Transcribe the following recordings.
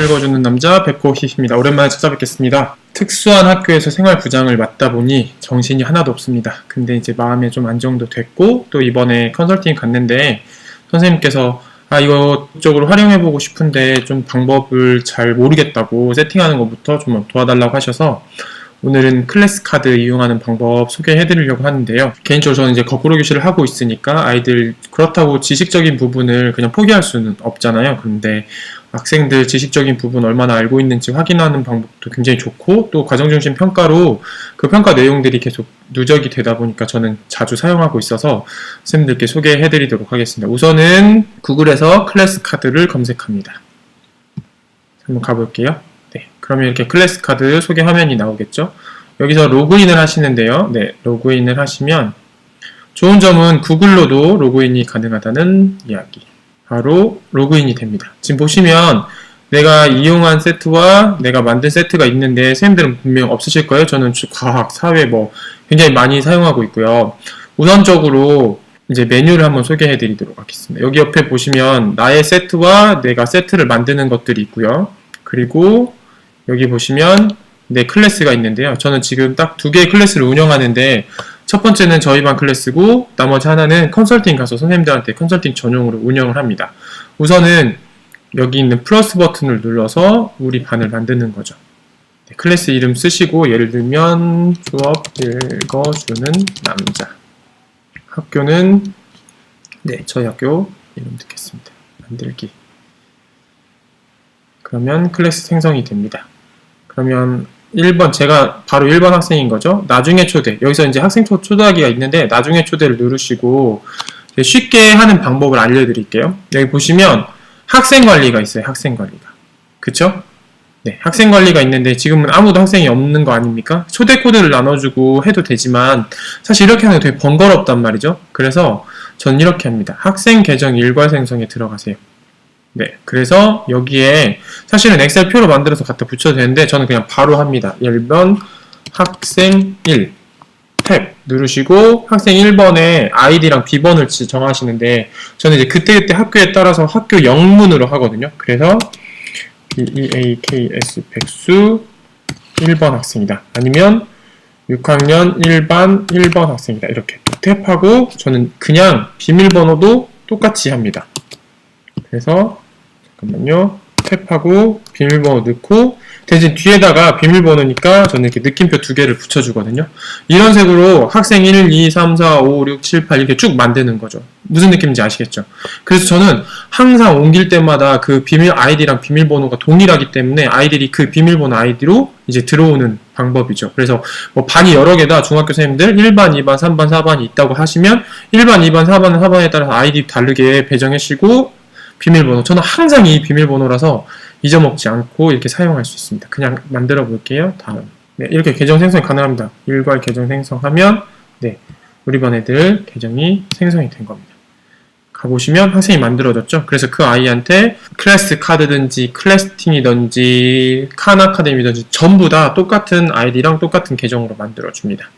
읽어주는 남자 백호희입니다. 오랜만에 찾아뵙겠습니다. 특수한 학교에서 생활부장을 맡다 보니 정신이 하나도 없습니다. 근데 이제 마음에 좀 안정도 됐고 또 이번에 컨설팅 갔는데 선생님께서 이쪽으로 활용해보고 싶은데 좀 방법을 잘 모르겠다고 세팅하는 것부터 좀 도와달라고 하셔서 오늘은 클래스 카드 이용하는 방법 소개해드리려고 하는데요. 개인적으로 저는 이제 거꾸로 교실을 하고 있으니까 아이들 그렇다고 지식적인 부분을 그냥 포기할 수는 없잖아요. 그런데 학생들 지식적인 부분 얼마나 알고 있는지 확인하는 방법도 굉장히 좋고 또 과정중심 평가로 그 평가 내용들이 계속 누적이 되다 보니까 저는 자주 사용하고 있어서 선생님들께 소개해드리도록 하겠습니다. 우선은 구글에서 클래스 카드를 검색합니다. 한번 가볼게요. 네, 그러면 이렇게 클래스 카드 소개 화면이 나오겠죠. 여기서 로그인을 하시는데요. 네, 로그인을 하시면 좋은 점은 구글로도 로그인이 가능하다는 이야기. 바로 로그인이 됩니다. 지금 보시면 내가 이용한 세트와 내가 만든 세트가 있는데 선생님들은 분명 없으실 거예요. 저는 과학, 사회 굉장히 많이 사용하고 있고요. 우선적으로 이제 메뉴를 한번 소개해 드리도록 하겠습니다. 여기 옆에 보시면 나의 세트와 내가 세트를 만드는 것들이 있고요. 그리고 여기 보시면 내 클래스가 있는데요. 저는 지금 딱 두 개의 클래스를 운영하는데 첫 번째는 저희 반 클래스고 나머지 하나는 컨설팅 가서 선생님들한테 컨설팅 전용으로 운영을 합니다. 우선은 여기 있는 플러스 버튼을 눌러서 우리 반을 만드는 거죠. 네, 클래스 이름 쓰시고 예를 들면 수업 읽어주는 남자. 학교는 저희 학교 이름 듣겠습니다. 만들기. 그러면 클래스 생성이 됩니다. 그러면 1번, 제가 바로 1번 학생인 거죠. 나중에 초대. 여기서 이제 학생 초대하기가 있는데 나중에 초대를 누르시고 쉽게 하는 방법을 알려드릴게요. 여기 보시면 학생 관리가 있어요. 학생 관리가. 그쵸? 네, 학생 관리가 있는데 지금은 아무도 학생이 없는 거 아닙니까? 초대 코드를 나눠주고 해도 되지만 사실 이렇게 하는 게 되게 번거롭단 말이죠. 그래서 저는 이렇게 합니다. 학생 계정 일괄 생성에 들어가세요. 네, 그래서 여기에 사실은 엑셀 표로 만들어서 갖다 붙여도 되는데 저는 그냥 바로 합니다. 1번 학생 1 탭 누르시고 학생 1번에 아이디랑 비번을 정하시는데 저는 이제 그때그때 학교에 따라서 학교 영문으로 하거든요. 그래서 BEAKS 백수 1번 학생이다. 아니면 6학년 1반 1번 학생이다. 이렇게 탭하고 저는 그냥 비밀번호도 똑같이 합니다. 그래서 잠깐만요. 탭하고 비밀번호 넣고 대신 뒤에다가 비밀번호니까 저는 이렇게 느낌표 2개를 붙여주거든요. 이런 식으로 학생 1, 2, 3, 4, 5, 6, 7, 8 이렇게 쭉 만드는 거죠. 무슨 느낌인지 아시겠죠? 그래서 저는 항상 옮길 때마다 그 비밀 아이디랑 비밀번호가 동일하기 때문에 아이들이 그 비밀번호 아이디로 이제 들어오는 방법이죠. 그래서 반이 여러 개다. 중학교 선생님들 1반, 2반, 3반, 4반이 있다고 하시면 1반, 2반, 4반은 4반에 따라서 아이디 다르게 배정하시고 비밀번호. 저는 항상 이 비밀번호라서 잊어먹지 않고 이렇게 사용할 수 있습니다. 그냥 만들어 볼게요. 다음. 네, 이렇게 계정 생성이 가능합니다. 일괄 계정 생성하면 우리 반 애들 계정이 생성이 된 겁니다. 가보시면 학생이 만들어졌죠. 그래서 그 아이한테 클래스 카드든지 클래스팅이든지 칸 아카데미든지 전부 다 똑같은 아이디랑 똑같은 계정으로 만들어줍니다.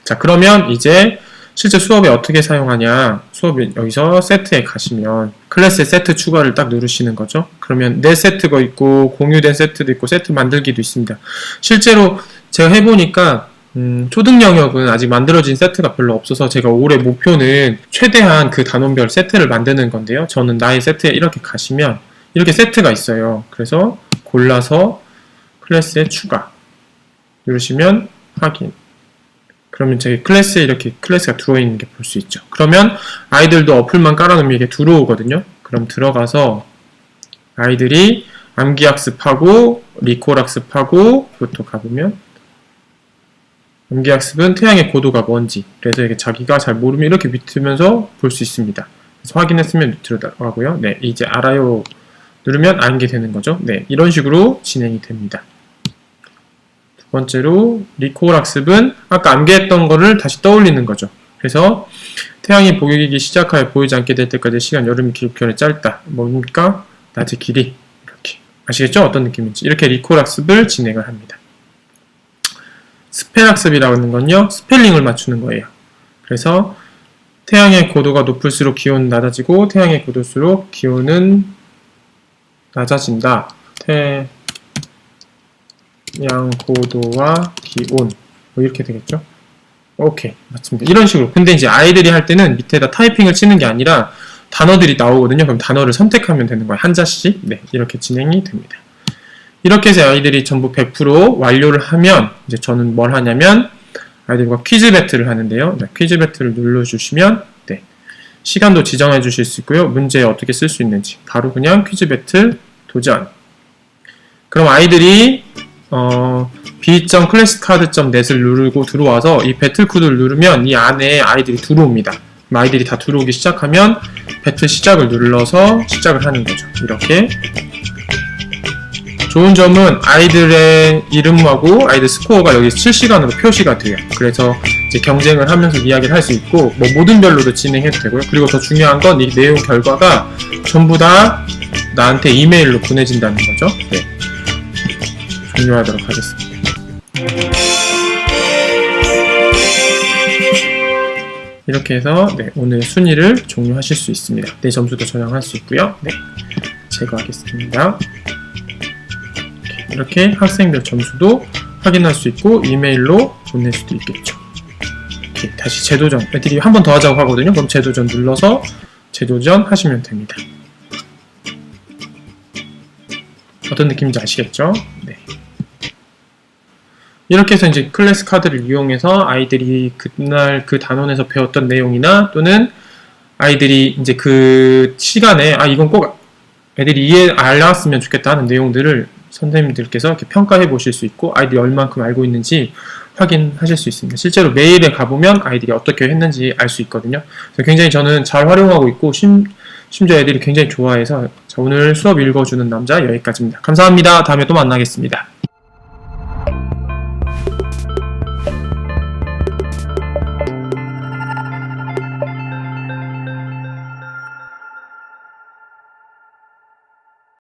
자, 그러면 이제 실제 수업에 어떻게 사용하냐. 수업에 여기서 세트에 가시면 클래스에 세트 추가를 딱 누르시는 거죠. 그러면 내 세트가 있고 공유된 세트도 있고 세트 만들기도 있습니다. 실제로 제가 해보니까 초등 영역은 아직 만들어진 세트가 별로 없어서 제가 올해 목표는 최대한 그 단원별 세트를 만드는 건데요. 저는 나의 세트에 이렇게 가시면 이렇게 세트가 있어요. 그래서 골라서 클래스에 추가 누르시면 확인. 그러면 저희 클래스에 이렇게 클래스가 들어있는 게 볼 수 있죠. 그러면 아이들도 어플만 깔아놓으면 이게 들어오거든요. 그럼 들어가서 아이들이 암기학습하고 리콜학습하고 그것도 가보면 암기학습은 태양의 고도가 뭔지 그래서 이게 자기가 잘 모르면 이렇게 밑으면서 볼 수 있습니다. 그래서 확인했으면 들어가고요. 네, 이제 알아요 누르면 아는 게 되는 거죠. 네, 이런 식으로 진행이 됩니다. 두 번째로 리콜 학습은 아까 암기했던 거를 다시 떠올리는 거죠. 그래서 태양이 보이기 시작하여 보이지 않게 될 때까지 시간 여름이 길고 겨울이 짧다. 뭡니까? 낮의 길이. 이렇게 아시겠죠? 어떤 느낌인지. 이렇게 리콜 학습을 진행을 합니다. 스펠 학습이라고 하는 건요. 스펠링을 맞추는 거예요. 그래서 태양의 고도가 높을수록 기온은 낮아지고 태양의 고도일수록 기온은 낮아진다. 양고도와 기온 뭐 이렇게 되겠죠. 오케이, 맞습니다. 이런 식으로. 근데 이제 아이들이 할 때는 밑에다 타이핑을 치는 게 아니라 단어들이 나오거든요. 그럼 단어를 선택하면 되는 거예요. 한자씩. 네, 이렇게 진행이 됩니다. 이렇게 해서 아이들이 전부 100% 완료를 하면 이제 저는 뭘 하냐면 아이들과 퀴즈 배틀을 하는데요. 네, 퀴즈 배틀을 눌러주시면 네, 시간도 지정해 주실 수 있고요. 문제 어떻게 쓸 수 있는지 바로 그냥 퀴즈 배틀 도전. 그럼 아이들이 b.classcard.net을 누르고 들어와서 이 배틀 코드를 누르면 이 안에 아이들이 들어옵니다. 아이들이 다 들어오기 시작하면 배틀 시작을 눌러서 시작을 하는 거죠. 이렇게. 좋은 점은 아이들의 이름하고 아이들 스코어가 여기 실시간으로 표시가 돼요. 그래서 이제 경쟁을 하면서 이야기를 할 수 있고 뭐 모든 별로도 진행해도 되고요. 그리고 더 중요한 건 이 내용 결과가 전부 다 나한테 이메일로 보내진다는 거죠. 네. 종료하도록 하겠습니다. 이렇게 해서 네, 오늘 순위를 종료하실 수 있습니다. 내 점수도 저장할 수 있고요. 네, 제거하겠습니다. 이렇게 학생들 점수도 확인할 수 있고 이메일로 보낼 수도 있겠죠. 이렇게 다시 재도전, 애들이 한 번 더 하자고 하거든요. 그럼 재도전 눌러서 재도전 하시면 됩니다. 어떤 느낌인지 아시겠죠? 네. 이렇게 해서 이제 클래스 카드를 이용해서 아이들이 그날 그 단원에서 배웠던 내용이나 또는 아이들이 이제 그 시간에 이건 꼭 애들이 알았으면 좋겠다 하는 내용들을 선생님들께서 이렇게 평가해 보실 수 있고 아이들이 얼만큼 알고 있는지 확인하실 수 있습니다. 실제로 메일에 가보면 아이들이 어떻게 했는지 알 수 있거든요. 그래서 굉장히 저는 잘 활용하고 있고 심지어 애들이 굉장히 좋아해서 오늘 수업 읽어주는 남자 여기까지입니다. 감사합니다. 다음에 또 만나겠습니다.